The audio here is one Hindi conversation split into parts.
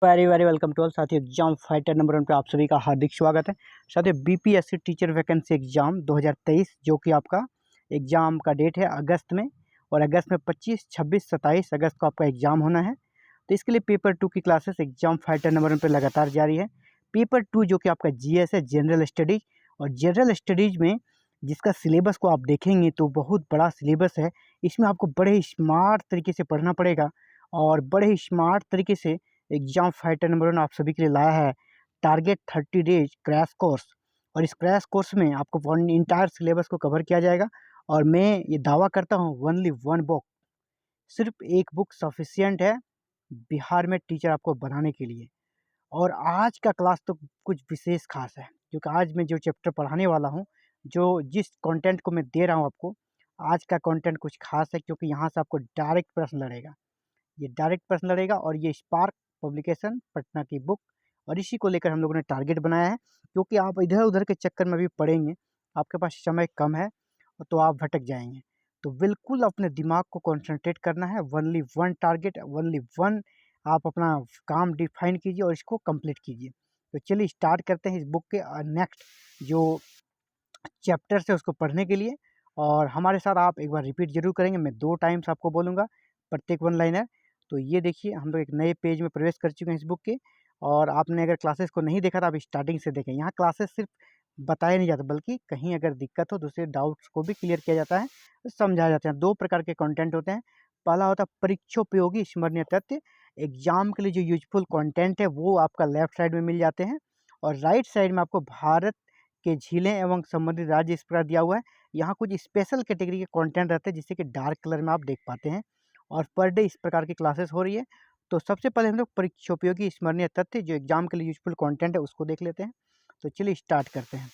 Very very welcome to all साथियों। एग्जाम फाइटर नंबर 1 पे आप सभी का हार्दिक स्वागत है। साथियों, बीपीएससी टीचर वैकेंसी एग्जाम 2023 जो कि आपका एग्जाम का डेट है अगस्त में, और अगस्त में 25, 26, 27 अगस्त को आपका एग्जाम होना है। तो इसके लिए पेपर 2 की क्लासेस एग्जाम फाइटर नंबर 1 पे लगातार जारी है। पेपर 2 जो कि आपका जीएस है, जनरल स्टडीज, और जनरल स्टडीज में जिसका सिलेबस को आप देखेंगे तो बहुत बड़ा सिलेबस है। इसमें आपको बड़े ही स्मार्ट तरीके से पढ़ना पड़ेगा, और बड़े ही स्मार्ट तरीके से एग्जाम फाइटर नंबर 1 आप सभी के लिए लाया है टारगेट 30 डेज क्रैश कोर्स। और इस क्रैश कोर्स में आपको वन इंटायर सिलेबस को कवर किया जाएगा। और मैं ये दावा करता हूँ ओनली वन बुक, सिर्फ एक बुक सफिशियंट है बिहार में टीचर आपको बनाने के लिए। और आज का क्लास तो कुछ विशेष खास है, क्योंकि आज मैं जो चैप्टर पढ़ाने वाला हूँ, जो जिस कंटेंट को मैं दे रहा हूँ आपको, आज का कंटेंट कुछ खास है, क्योंकि यहाँ से आपको डायरेक्ट प्रश्न लड़ेगा। ये डायरेक्ट प्रश्न लड़ेगा, और ये स्पार्क पब्लिकेशन पटना की बुक, और इसी को लेकर हम लोगों ने टारगेट बनाया है। क्योंकि आप इधर उधर के चक्कर में भी पढ़ेंगे, आपके पास समय कम है, तो आप भटक जाएंगे। तो बिल्कुल अपने दिमाग को कंसंट्रेट करना है, only one target, only one आप अपना काम डिफाइन कीजिए और इसको कंप्लीट कीजिए। तो चलिए स्टार्ट करते हैं इस बुक के नेक्स्ट जो चैप्टर्स है उसको पढ़ने के लिए। और हमारे साथ आप एक बार रिपीट जरूर करेंगे, मैं 2 टाइम्स आपको बोलूँगा प्रत्येक वन लाइनर। तो ये देखिए, हम लोग एक नए पेज में प्रवेश कर चुके हैं इस बुक के। और आपने अगर क्लासेस को नहीं देखा तो आप स्टार्टिंग से देखें। यहाँ क्लासेस सिर्फ बताया नहीं जाता, बल्कि कहीं अगर दिक्कत हो दूसरे डाउट्स को भी क्लियर किया जाता है, समझाए जाते हैं। 2 प्रकार के कंटेंट होते हैं। पहला होता है परीक्षोपयोगी स्मरणीय तथ्य, एग्जाम के लिए जो यूजफुल कंटेंट है वो आपका लेफ्ट साइड में मिल जाते हैं। और राइट साइड में आपको भारत के झीलें एवं संबंधित राज्य इस प्रकार दिया हुआ है। यहाँ कुछ स्पेशल कैटेगरी के कंटेंट रहते हैं, जिससे कि डार्क कलर में आप देख पाते हैं। और पर डे इस प्रकार की क्लासेस हो रही है। तो सबसे पहले हम लोग परीक्षोपयोगी स्मरणीय तथ्य, जो एग्जाम के लिए यूजफुल कंटेंट है, उसको देख लेते हैं। तो चलिए स्टार्ट करते हैं।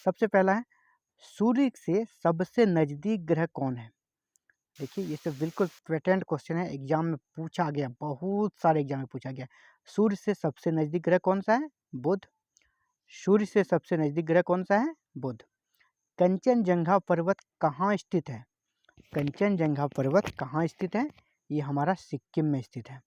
सबसे पहला है, सूर्य से सबसे नज़दीक ग्रह कौन है? देखिए, ये सब बिल्कुल पेटेंट क्वेश्चन है, एग्जाम में पूछा गया, बहुत सारे एग्जाम में पूछा गया। सूर्य से सबसे नज़दीक ग्रह कौन सा है? बुध। सूर्य से सबसे नज़दीक ग्रह कौन सा है? बुध। कंचनजंगा पर्वत कहाँ स्थित है? कंचनजंगा पर्वत कहाँ स्थित है? ये हमारा सिक्किम में स्थित है।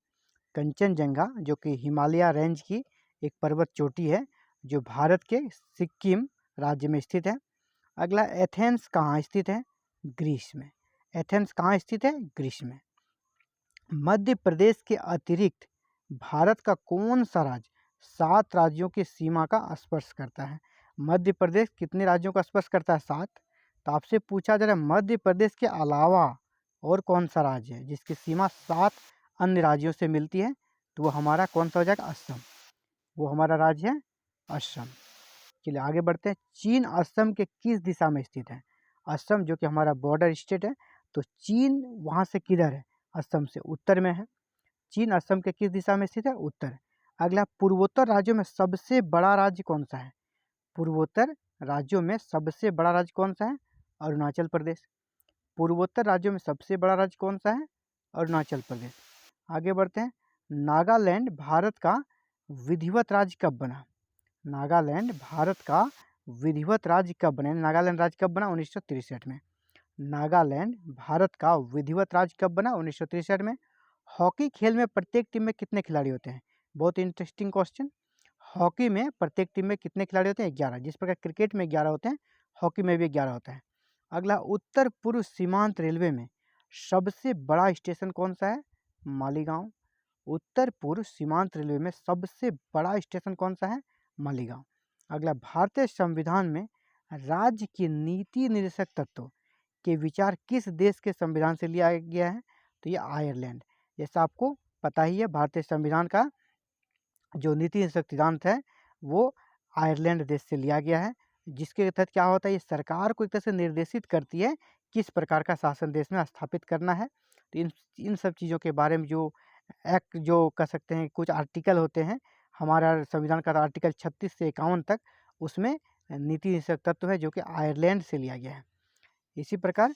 कंचनजंगा जो कि हिमालय रेंज की एक पर्वत चोटी है, जो भारत के सिक्किम राज्य में स्थित है। अगला, एथेंस कहाँ स्थित है? ग्रीस में। एथेंस कहाँ स्थित है? ग्रीस में। मध्य प्रदेश के अतिरिक्त भारत का कौन सा राज्य 7 राज्यों की सीमा का स्पर्श करता है? मध्य प्रदेश कितने राज्यों का स्पर्श करता है? 7। तो आपसे पूछा जा रहा है मध्य प्रदेश के अलावा और कौन सा राज्य है जिसकी सीमा 7 अन्य राज्यों से मिलती है? तो वो हमारा कौन सा हो जाएगा? असम। वो हमारा राज्य है असम। चलिए आगे बढ़ते हैं। चीन असम के किस दिशा में स्थित है? असम जो कि हमारा बॉर्डर स्टेट है, तो चीन वहाँ से किधर है? असम से उत्तर में है। चीन असम के किस दिशा में स्थित है? उत्तर। अगला, पूर्वोत्तर राज्यों में सबसे बड़ा राज्य कौन सा है? पूर्वोत्तर राज्यों में सबसे बड़ा राज्य कौन सा है? अरुणाचल प्रदेश। पूर्वोत्तर राज्यों में सबसे बड़ा राज्य कौन सा है? अरुणाचल प्रदेश। आगे बढ़ते हैं। नागालैंड भारत का विधिवत राज्य कब बना? नागालैंड भारत का विधिवत राज्य कब बना? नागालैंड राज्य कब बना? 1963 में। नागालैंड भारत का विधिवत राज्य कब बना? 1963 में। हॉकी खेल में प्रत्येक टीम में कितने खिलाड़ी होते हैं? बहुत इंटरेस्टिंग क्वेश्चन। हॉकी में प्रत्येक टीम में कितने खिलाड़ी होते हैं? 11। जिस प्रकार क्रिकेट में 11 होते हैं, हॉकी में भी 11 होता है। अगला, उत्तर पूर्व सीमांत रेलवे में सबसे बड़ा स्टेशन कौन सा है? मालीगांव। उत्तर पूर्व सीमांत रेलवे में सबसे बड़ा स्टेशन कौन सा है? मालीगांव। अगला, भारतीय संविधान में राज्य की नीति निर्देशक तत्व के विचार किस देश के संविधान से लिया गया है? तो ये आयरलैंड। जैसा आपको पता ही है, भारतीय संविधान का जो नीति निर्देशक सिद्धांत है वो आयरलैंड देश से लिया गया है, जिसके तहत क्या होता है, ये सरकार को एक तरह से निर्देशित करती है किस प्रकार का शासन देश में स्थापित करना है। तो इन सब चीज़ों के बारे में जो एक्ट जो कह सकते हैं, कुछ आर्टिकल होते हैं हमारा संविधान का, आर्टिकल 36 से 51 तक, उसमें नीति निर्देशक तत्व है जो कि आयरलैंड से लिया गया है। इसी प्रकार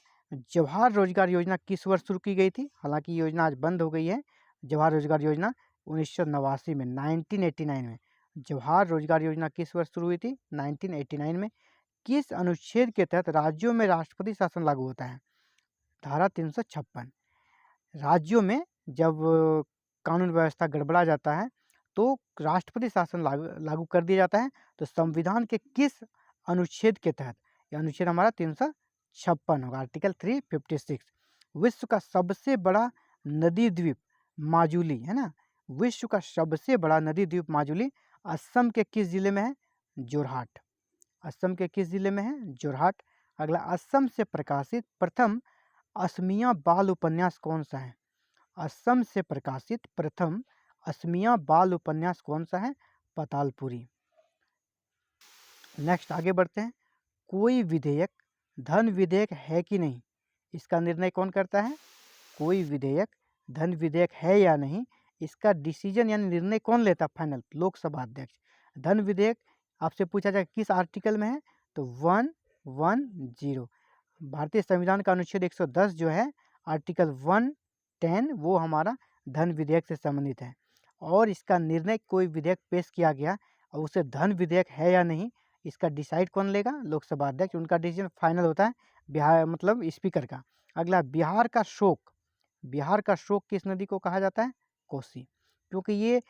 जवाहर रोजगार योजना किस वर्ष शुरू की गई थी? हालांकि योजना आज बंद हो गई है। जवाहर रोजगार योजना 1989 में, 1989 में। जवाहर रोजगार योजना किस वर्ष शुरू हुई थी? 1989 में। किस अनुच्छेद के तहत राज्यों में राष्ट्रपति शासन लागू होता है? धारा 356। राज्यों में जब कानून व्यवस्था गड़बड़ा जाता है तो राष्ट्रपति शासन लागू कर दिया जाता है। तो संविधान के किस अनुच्छेद के तहत? यह अनुच्छेद हमारा 356 होगा, आर्टिकल 356। विश्व का सबसे बड़ा नदी द्वीप माजुली, है ना, विश्व का सबसे बड़ा नदी द्वीप माजुली असम के किस जिले में है? जोरहाट। असम के किस जिले में है? जोरहाट। अगला, असम से प्रकाशित प्रथम असमिया बाल उपन्यास कौन सा है? असम से प्रकाशित प्रथम असमिया बाल उपन्यास कौन सा है? पतालपुरी। नेक्स्ट आगे बढ़ते हैं। कोई विधेयक धन विधेयक है कि नहीं, इसका निर्णय कौन करता है? कोई विधेयक धन विधेयक है या नहीं, इसका डिसीजन यानी निर्णय कौन लेता? फाइनल, लोकसभा अध्यक्ष। धन विधेयक आपसे पूछा जाए किस आर्टिकल में है? तो 110। भारतीय संविधान का अनुच्छेद 110 जो है, आर्टिकल 110, वो हमारा धन विधेयक से संबंधित है। और इसका निर्णय, कोई विधेयक पेश किया गया और उसे धन विधेयक है या नहीं, इसका डिसाइड कौन लेगा? लोकसभा अध्यक्ष। उनका डिसीजन फाइनल होता है बिहार मतलब स्पीकर का। अगला, बिहार का शोक। बिहार का शोक किस नदी को कहा जाता है? कोसी, क्योंकि ये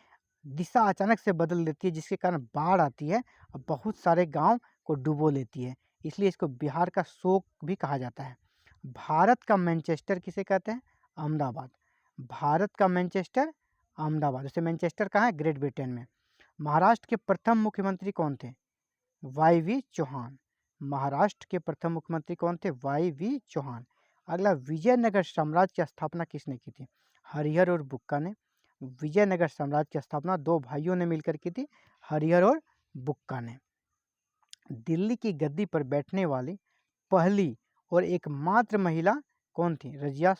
दिशा अचानक से बदल देती है जिसके कारण बाढ़ आती है और बहुत सारे गांव को डुबो लेती है, इसलिए इसको बिहार का शोक भी कहा जाता है। भारत का मैनचेस्टर किसे कहते हैं? अहमदाबाद। भारत का मैनचेस्टर अहमदाबाद। जैसे मैनचेस्टर कहाँ है? ग्रेट ब्रिटेन में। महाराष्ट्र के प्रथम मुख्यमंत्री कौन थे? वाई.वी. चौहान। महाराष्ट्र के प्रथम मुख्यमंत्री कौन थे? वाई.वी. चौहान। अगला, विजयनगर साम्राज्य की स्थापना किसने की थी? हरिहर और बुक्का ने। विजयनगर साम्राज्य की स्थापना दो भाइयों ने मिलकर की थी, हरिहर और बुक्का ने। दिल्ली की गद्दी पर बैठने वाली पहली और एकमात्र महिला कौन थी? रजिया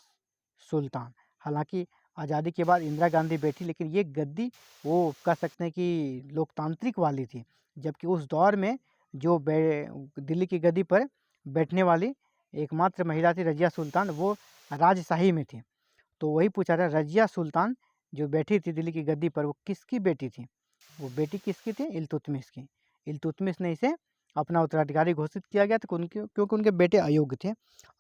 सुल्तान। हालांकि आज़ादी के बाद इंदिरा गांधी बैठी, लेकिन ये गद्दी वो कह सकते हैं कि लोकतांत्रिक वाली थी, जबकि उस दौर में जो दिल्ली की गद्दी पर बैठने वाली एकमात्र महिला थी रजिया सुल्तान, वो राजशाही में थी। तो वही पूछा था, रजिया सुल्तान जो बैठी थी दिल्ली की गद्दी पर, वो किसकी बेटी थी? वो बेटी किसकी थी? इल्तुतमिश की। इल्तुतमिश ने इसे अपना उत्तराधिकारी घोषित किया गया था क्योंकि उनके बेटे अयोग्य थे।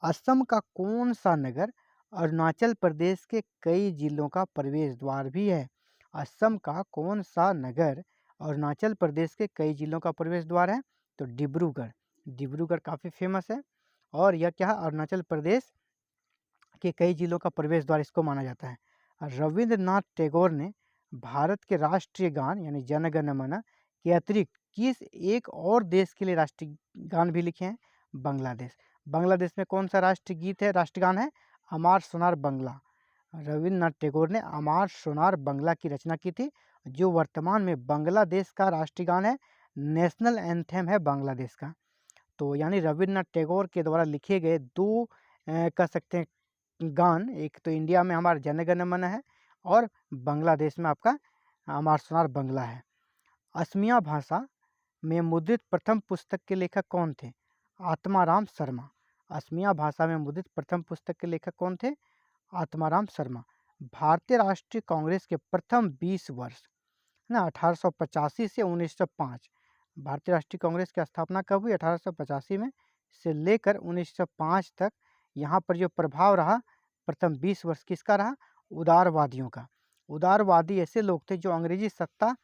असम का कौन सा नगर अरुणाचल प्रदेश के कई जिलों का प्रवेश द्वार भी है? असम का कौन सा नगर अरुणाचल प्रदेश के कई जिलों का प्रवेश द्वार है? तो डिब्रूगढ़। डिब्रूगढ़ काफ़ी फेमस है और यह क्या है? अरुणाचल प्रदेश के कई जिलों का प्रवेश द्वार इसको माना जाता है। रविंद्रनाथ टैगोर ने भारत के राष्ट्रीय गान यानी जन गण मन के अतिरिक्त किस एक और देश के लिए राष्ट्रीय गान भी लिखे हैं? बांग्लादेश। बांग्लादेश में कौन सा राष्ट्रीय गीत है, राष्ट्रगान है? अमार सोनार बंगला। रविंद्रनाथ टैगोर ने अमार सोनार बंगला की रचना की थी, जो वर्तमान में बांग्लादेश का राष्ट्रीय गान है, नेशनल एंथेम है बांग्लादेश का। तो यानी रविंद्रनाथ टैगोर के द्वारा लिखे गए दो कह सकते हैं गान, एक तो इंडिया में हमारा जन गण मन है और बांग्लादेश में आपका अमार सोनार बंगला है। असमिया भाषा में मुद्रित प्रथम पुस्तक के लेखक कौन थे? आत्माराम शर्मा। असमिया भाषा में मुद्रित प्रथम पुस्तक के लेखक कौन थे? आत्माराम शर्मा। भारतीय राष्ट्रीय कांग्रेस के प्रथम 20 वर्ष है ना, 1885 से 1905। भारतीय राष्ट्रीय कांग्रेस की स्थापना कब हुई? 1885 में से लेकर 1905 तक। यहाँ पर जो प्रभाव रहा प्रथम 20 वर्ष किसका रहा? उदारवादियों का। उदारवादी ऐसे लोग थे जो अंग्रेजी सत्ता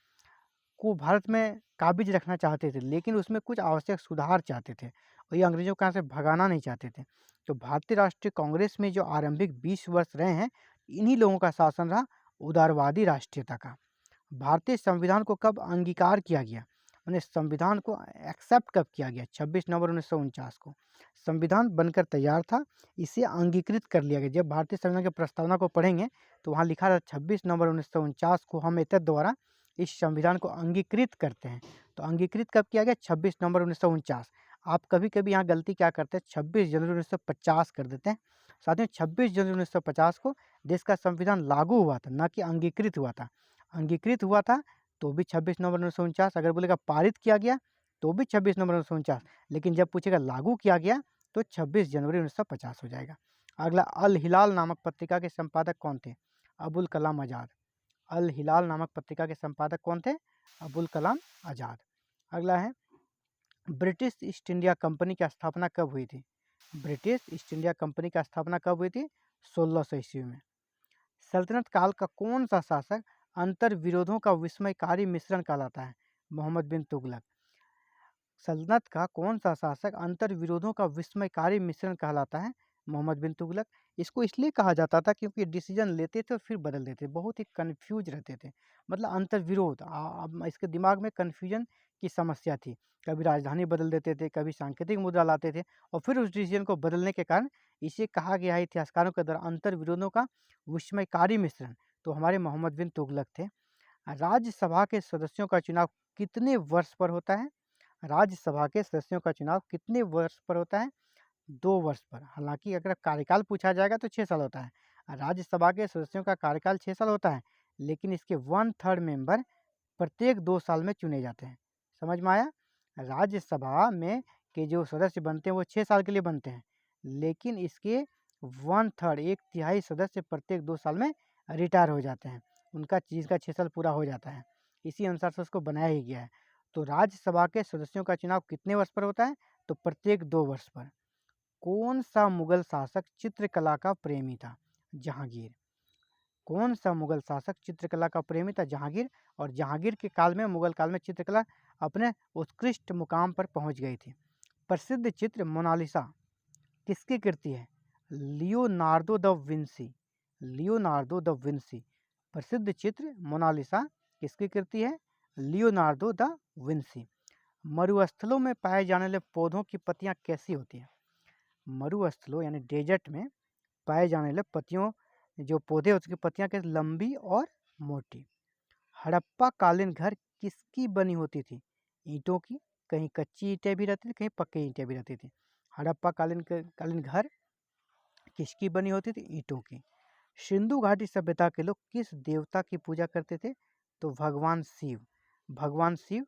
को भारत में काबिज रखना चाहते थे, लेकिन उसमें कुछ आवश्यक सुधार चाहते थे और ये अंग्रेजों को यहाँ से भगाना नहीं चाहते थे। तो भारतीय राष्ट्रीय कांग्रेस में जो आरंभिक 20 वर्ष रहे हैं, इन्हीं लोगों का शासन रहा उदारवादी राष्ट्रीयता का। भारतीय संविधान को कब अंगीकार किया गया? मैंने संविधान को एक्सेप्ट कब किया गया? 26 नवंबर 1949 को संविधान बनकर तैयार था, इसे अंगीकृत कर लिया गया। जब भारतीय संविधान की प्रस्तावना को पढ़ेंगे तो वहाँ लिखा था 26 नवंबर 1949 को हम एतद द्वारा इस संविधान को अंगीकृत करते हैं। तो अंगीकृत कब किया गया? 26 नवंबर 1949। आप कभी कभी यहाँ गलती क्या करते हैं? 26 जनवरी 1950 कर देते हैं। साथ में 26 जनवरी 1950 को देश का संविधान लागू हुआ था, न कि अंगीकृत हुआ था। अंगीकृत हुआ था तो भी 26 नवंबर 1949, अगर बोलेगा पारित किया गया तो भी 26 नवंबर 1949, लेकिन जब पूछेगा लागू किया गया तो 26 जनवरी 1950 हो जाएगा। अगला, अल हिलाल नामक पत्रिका के संपादक कौन थे? अबुल कलाम आज़ाद। अल हिलाल नामक पत्रिका के संपादक कौन थे? अबुल कलाम आज़ाद। अगला है, ब्रिटिश ईस्ट इंडिया कंपनी की स्थापना कब हुई थी? ब्रिटिश ईस्ट इंडिया कंपनी की स्थापना कब हुई थी? 1600 ईस्वी में। सल्तनत काल का कौन सा शासक अंतर विरोधों का विस्मयकारी मिश्रण कहलाता है? मोहम्मद बिन तुगलक। सल्तनत का कौन सा शासक अंतर विरोधों का विस्मयकारी मिश्रण कहलाता है? मोहम्मद बिन तुगलक। इसको इसलिए कहा जाता था क्योंकि डिसीजन लेते थे और फिर बदल देते, बहुत ही कन्फ्यूज रहते थे। मतलब अंतर विरोध, अब इसके दिमाग में कन्फ्यूजन की समस्या थी। कभी राजधानी बदल देते थे, कभी सांकेतिक मुद्रा लाते थे और फिर उस डिसीजन को बदलने के कारण इसे कहा गया है इतिहासकारों के द्वारा अंतर विरोधों का विस्मयकारी मिश्रण। तो हमारे मोहम्मद बिन तुगलक थे। राज्यसभा के सदस्यों का चुनाव कितने वर्ष पर होता है? राज्यसभा के सदस्यों का चुनाव कितने वर्ष पर होता है? 2 वर्ष पर। हालांकि अगर कार्यकाल पूछा जाएगा तो 6 साल होता है। राज्यसभा के सदस्यों का कार्यकाल 6 साल होता है, लेकिन इसके 1/3 मेंबर प्रत्येक 2 साल में चुने जाते हैं। समझ में आया? राज्यसभा में के जो सदस्य बनते हैं वो 6 साल के लिए बनते हैं, लेकिन इसके 1/3 एक तिहाई सदस्य प्रत्येक 2 साल में रिटायर हो जाते हैं। उनका चीज़ का 6 साल पूरा हो जाता है, इसी अनुसार से उसको बनाया ही गया है। तो राज्यसभा के सदस्यों का चुनाव कितने वर्ष पर होता है? तो प्रत्येक 2 वर्ष पर। कौन सा मुगल शासक चित्रकला का प्रेमी था? जहांगीर। कौन सा मुगल शासक चित्रकला का प्रेमी था? जहांगीर। और जहांगीर के काल में, मुगल काल में चित्रकला अपने उत्कृष्ट मुकाम पर पहुंच गई थी। प्रसिद्ध चित्र मोनालिसा किसकी कृति है? Leonardo the Vinci. Leonardo the Vinci. प्रसिद्ध चित्र मोनालिसा किसकी कृति है? Leonardo the Vinci. मरुस्थलों में पाए जाने वाले पौधों की पत्तियां कैसी होती हैं? मरुस्थलों यानी डेजर्ट में पाए जाने वाले पत्तियों, जो पौधे उसकी पत्तियां कैसी? लंबी और मोटी। हड़प्पा कालीन घर किसकी बनी होती थी? ईंटों की। कहीं कच्ची ईंटें भी रहती थी, कहीं पक्की ईंटें भी रहती थी। हड़प्पा कालीन घर किसकी बनी होती थी? ईंटों की। सिंधु घाटी सभ्यता के लोग किस देवता की पूजा करते थे? तो भगवान शिव। भगवान शिव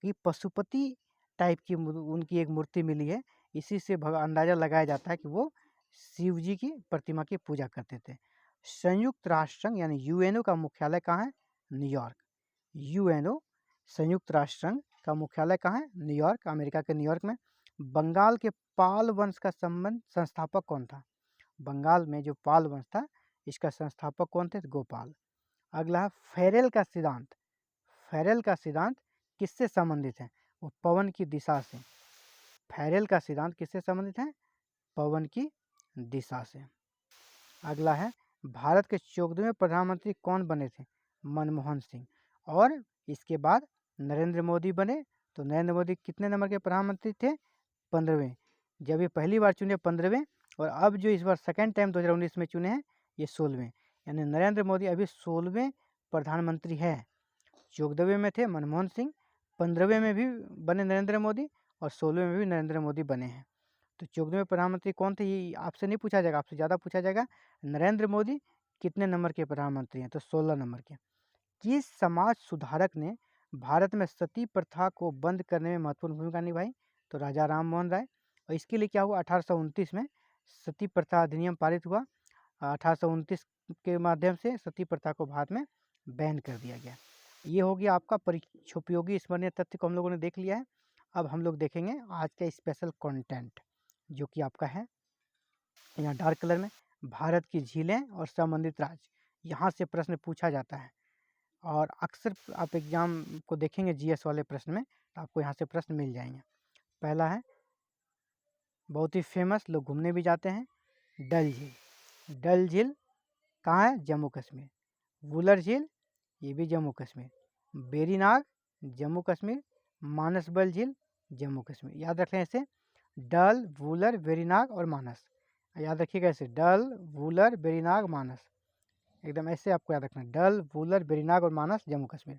की पशुपति टाइप की उनकी एक मूर्ति मिली है, इसी से अंदाजा लगाया जाता है कि वो शिव जी की प्रतिमा की पूजा करते थे। संयुक्त राष्ट्र संघ यानी यूएनओ का मुख्यालय कहाँ है? न्यूयॉर्क। यूएनओ संयुक्त राष्ट्र संघ का मुख्यालय कहाँ है? न्यूयॉर्क, अमेरिका के न्यूयॉर्क में। बंगाल के पाल वंश का संस्थापक कौन था? बंगाल में जो पाल वंश था इसका संस्थापक कौन थे? गोपाल। अगला है फेरेल का सिद्धांत। फेरेल का सिद्धांत किससे संबंधित है? वो पवन की दिशा से। फेरेल का सिद्धांत किससे संबंधित है? पवन की दिशा से। अगला है भारत के 14वें प्रधानमंत्री कौन बने थे? मनमोहन सिंह। और इसके बाद नरेंद्र मोदी बने। तो नरेंद्र मोदी कितने नंबर के प्रधानमंत्री थे? 15वें। जब ये पहली बार चुने 15वें, और अब जो इस बार सेकेंड टाइम 2019 में चुने हैं ये 16वें। यानी नरेंद्र मोदी अभी 16वें प्रधानमंत्री है। 14वें में थे मनमोहन सिंह, 15वें में भी बने नरेंद्र मोदी और 16वें में भी नरेंद्र मोदी बने हैं। तो 14वें प्रधानमंत्री कौन थे ये आपसे नहीं पूछा जाएगा, आपसे ज़्यादा पूछा जाएगा नरेंद्र मोदी कितने नंबर के प्रधानमंत्री हैं? तो 16 नंबर के। किस समाज सुधारक ने भारत में सती प्रथा को बंद करने में महत्वपूर्ण भूमिका निभाई? तो राजा राम मोहन राय। और इसके लिए क्या हुआ? 1829 में सती प्रथा अधिनियम पारित हुआ। 1829 के माध्यम से सती प्रथा को भारत में बैन कर दिया गया। ये हो गया आपका परीक्षोपयोगी स्मरणीय तथ्य को हम लोगों ने देख लिया है। अब हम लोग देखेंगे आज का स्पेशल कंटेंट, जो कि आपका है यहाँ डार्क कलर में, भारत की झीलें और संबंधित राज्य। यहाँ से प्रश्न पूछा जाता है और अक्सर आप एग्जाम को देखेंगे जीएस वाले प्रश्न में तो आपको यहाँ से प्रश्न मिल जाएंगे। पहला है, बहुत ही फेमस, लोग घूमने भी जाते हैं, डल झील। डल झील कहाँ है? जम्मू कश्मीर। वुलर झील, ये भी जम्मू कश्मीर। बेरीनाग जम्मू कश्मीर। मानसबल झील जम्मू कश्मीर। याद रख लें ऐसे, डल, वुलर, वेरीनाग और मानस। याद रखिएगा ऐसे, डल, वुलर, बेरीनाग, मानस। एकदम ऐसे आपको याद रखना है, डल, वुलर, बेरीनाग और मानस जम्मू कश्मीर।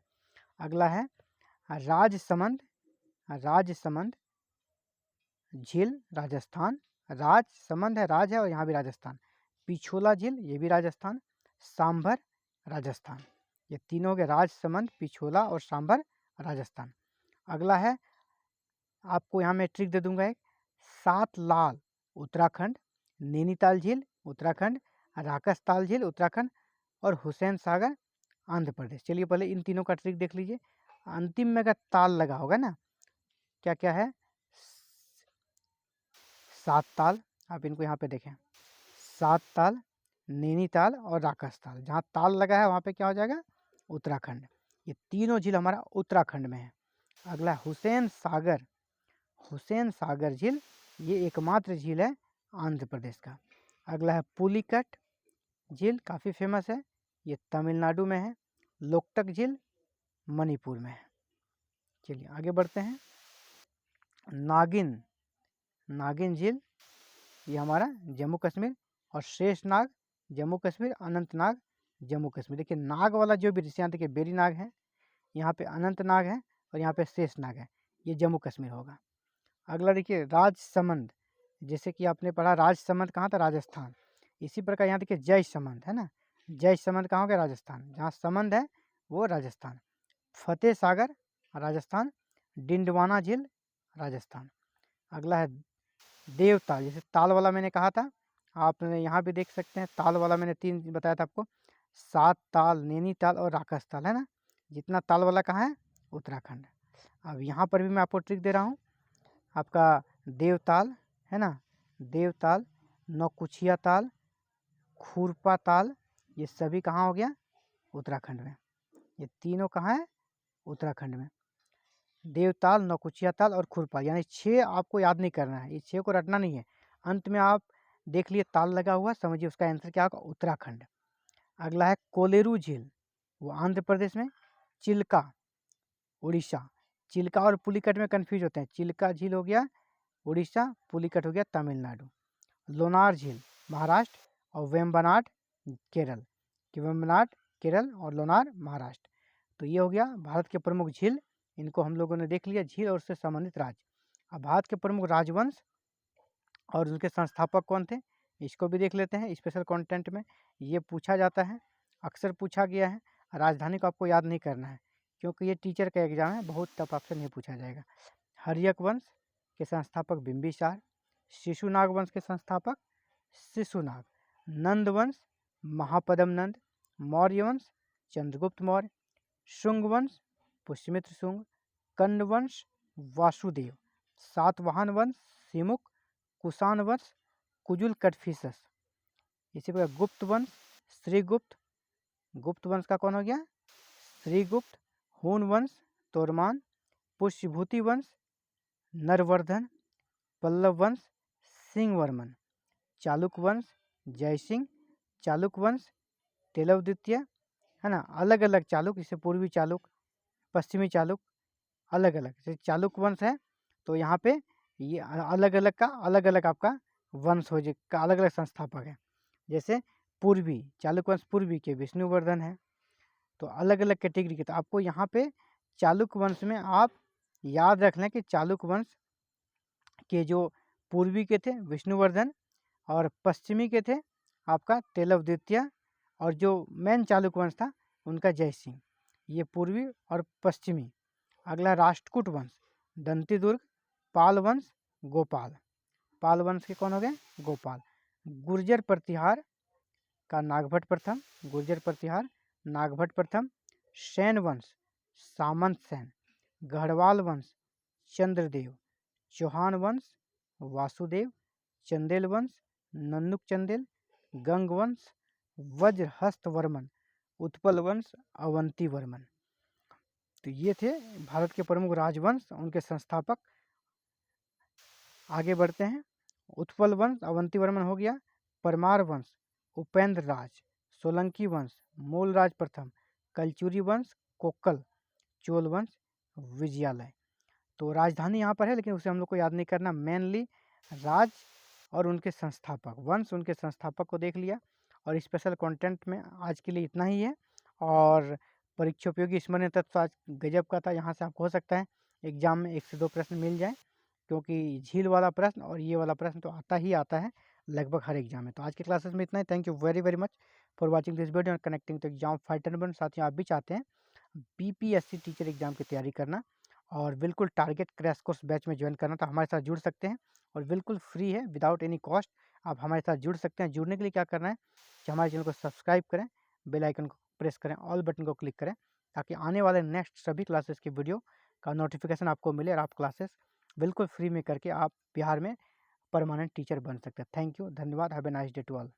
अगला है राजसमंद। राजसमंद झील राजस्थान। राजसमंद है, राज है और यहाँ भी राजस्थान। पिछोला झील, ये भी राजस्थान। सांभर राजस्थान। ये तीनों के, राजसमंद, पिछोला और सांभर राजस्थान। अगला है, आपको यहाँ मैं ट्रिक दे दूंगा एक, सात लाल उत्तराखंड, नैनीताल झील उत्तराखंड, राकसताल झील उत्तराखंड और हुसैन सागर आंध्र प्रदेश। चलिए पहले इन तीनों का ट्रिक देख लीजिए। अंतिम में का ताल लगा होगा ना, क्या क्या है? सात ताल, आप इनको यहाँ पे देखें, सात ताल, नैनीताल और राकसताल। जहाँ ताल लगा है वहाँ पे क्या हो जाएगा? उत्तराखंड। ये तीनों झील हमारा उत्तराखंड में है। अगला हुसैन सागर, हुसैन सागर झील ये एकमात्र झील है आंध्र प्रदेश का। अगला है पुलिकट झील, काफ़ी फेमस है, ये तमिलनाडु में है। लोकटक झील मणिपुर में है। चलिए आगे बढ़ते हैं। नागिन, नागिन झील ये हमारा जम्मू कश्मीर, और शेषनाग जम्मू कश्मीर, अनंतनाग जम्मू कश्मीर। देखिए नाग वाला जो भी यहाँ देखिए बेरी नाग है, यहाँ पे अनंतनाग है और यहाँ पे शेषनाग है, ये जम्मू कश्मीर होगा। अगला देखिए राजसमंद, जैसे कि आपने पढ़ा राजसमंद कहाँ था, राजस्थान। इसी प्रकार यहाँ देखिए जय समंद है ना, जय समंद कहाँ हो गया, राजस्थान। जहाँ समंद है वो राजस्थान। फतेह सागर राजस्थान। डिंडवाना झील राजस्थान। अगला है देवताल, जैसे ताल वाला मैंने कहा था, आपने यहाँ भी देख सकते हैं ताल वाला मैंने 3 बताया था आपको, 7 ताल, नैनीताल और राकस ताल है ना। जितना ताल वाला कहाँ है, उत्तराखंड। अब यहाँ पर भी मैं आपको ट्रिक दे रहा हूँ, आपका देवताल है ना, देवताल, नौकुचिया ताल, खुरपा ताल, ये सभी कहाँ हो गया, उत्तराखंड में। ये तीनों कहाँ है, उत्तराखंड में। देवताल, नौकुचिया ताल और खुरपा, यानी 6 आपको याद नहीं करना है, ये 6 को रटना नहीं है। अंत में आप देख लिए ताल लगा हुआ, समझिए उसका आंसर क्या होगा, उत्तराखंड। अगला है कोलेरू झील, वो आंध्र प्रदेश में। चिल्का उड़ीसा। चिल्का और पुलिकट में कन्फ्यूज होते हैं, चिल्का झील हो गया उड़ीसा, पुलिकट हो गया तमिलनाडु। लोनार झील महाराष्ट्र और वेम्बनाड केरल, कि वेम्बनाड केरल और लोनार महाराष्ट्र। तो ये हो गया भारत के प्रमुख झील, इनको हम लोगों ने देख लिया, झील और उससे संबंधित राज्य। अब भारत के प्रमुख राजवंश और उनके संस्थापक कौन थे, इसको भी देख लेते हैं। स्पेशल कंटेंट में ये पूछा जाता है, अक्सर पूछा गया है। राजधानी को आपको याद नहीं करना है, क्योंकि ये टीचर का एग्जाम है, बहुत टफ आपसे नहीं पूछा जाएगा। हर्यक वंश के संस्थापक बिंबिसार। शिशुनाग वंश के संस्थापक शिशुनाग। नंद वंश महापदम नंद। मौर्य वंश चंद्रगुप्त मौर्य। शुंग वंश पुष्यमित्र शुंग। कण्व वंश वासुदेव। सातवाहन वंश सिमुक। कुषाण वंश कुजुल कटफिसस। इसी प्रकार गुप्त वंश श्रीगुप्त, गुप्त वंश का कौन हो गया, श्रीगुप्त। हून वंश तोरमान। पुष्यभूति वंश नरवर्धन। पल्लव वंश सिंहवर्मन। चालुक वंश जयसिंह। चालुक वंश तेलव द्वितीय है ना। अलग अलग चालुक, जैसे पूर्वी चालुक, पश्चिमी चालुक, अलग अलग। जैसे चालुक वंश है तो यहाँ पे ये अलग अलग का अलग अलग आपका वंश हो जाएगा, अलग अलग संस्थापक है। जैसे पूर्वी चालुक वंश पूर्वी के विष्णुवर्धन है, तो अलग अलग कैटेगरी के। तो आपको यहाँ पे चालुक वंश में आप याद रख लें कि चालुक वंश के जो पूर्वी के थे विष्णुवर्धन और पश्चिमी के थे आपका तेलव द्वितीय, और जो मेन चालुक वंश था उनका जयसिंह। ये पूर्वी और पश्चिमी। अगला राष्ट्रकूट वंश दंतीदुर्ग। पाल वंश गोपाल, पाल वंश के कौन हो गए, गोपाल। गुर्जर प्रतिहार का नागभट्ट प्रथम, गुर्जर प्रतिहार नागभट्ट प्रथम। सैन वंश सामंत सेन। गढ़वाल वंश चंद्रदेव। चौहान वंश वासुदेव। चंदेल वंश नन्नुक चंदेल। गंग वंश वज्रहस्त वर्मन। उत्पल वंश अवंती वर्मन। तो ये थे भारत के प्रमुख राजवंश, उनके संस्थापक। आगे बढ़ते हैं। उत्पल वंश अवंती वर्मन हो गया। परमार वंश उपेंद्र राज। सोलंकी वंश मूलराज प्रथम। कलचुरी वंश कोक्कल। चोल वंश विजयालय। तो राजधानी यहाँ पर है, लेकिन उसे हम लोग को याद नहीं करना। मेनली राज और उनके संस्थापक, वंश उनके संस्थापक को देख लिया। और स्पेशल कंटेंट में आज के लिए इतना ही है। और परीक्षा उपयोगी स्मरण तत्व आज गजब का था, यहाँ से आपको हो सकता है एग्जाम में 1 से 2 प्रश्न मिल जाए, क्योंकि झील वाला प्रश्न और ये वाला प्रश्न तो आता ही आता है लगभग हर एग्जाम में। तो आज के क्लासेस में इतना ही। Thank you very very much for watching this video and connecting to exam fighter number. साथियों आप भी चाहते हैं बीपीएससी टीचर एग्जाम की तैयारी करना और बिल्कुल टारगेट क्रैश कोर्स बैच में ज्वाइन करना, तो हमारे साथ जुड़ सकते हैं और बिल्कुल फ्री है, विदाउट एनी कॉस्ट आप हमारे साथ जुड़ सकते हैं। जुड़ने के लिए क्या करना है कि हमारे चैनल को सब्सक्राइब करें, बेल आइकन को प्रेस करें, ऑल बटन को क्लिक करें, ताकि आने वाले नेक्स्ट सभी क्लासेस की वीडियो का नोटिफिकेशन आपको मिले और आप क्लासेस बिल्कुल फ्री में करके आप बिहार में परमानेंट टीचर बन सकते हैं। थैंक यू, धन्यवाद, have a nice day to all.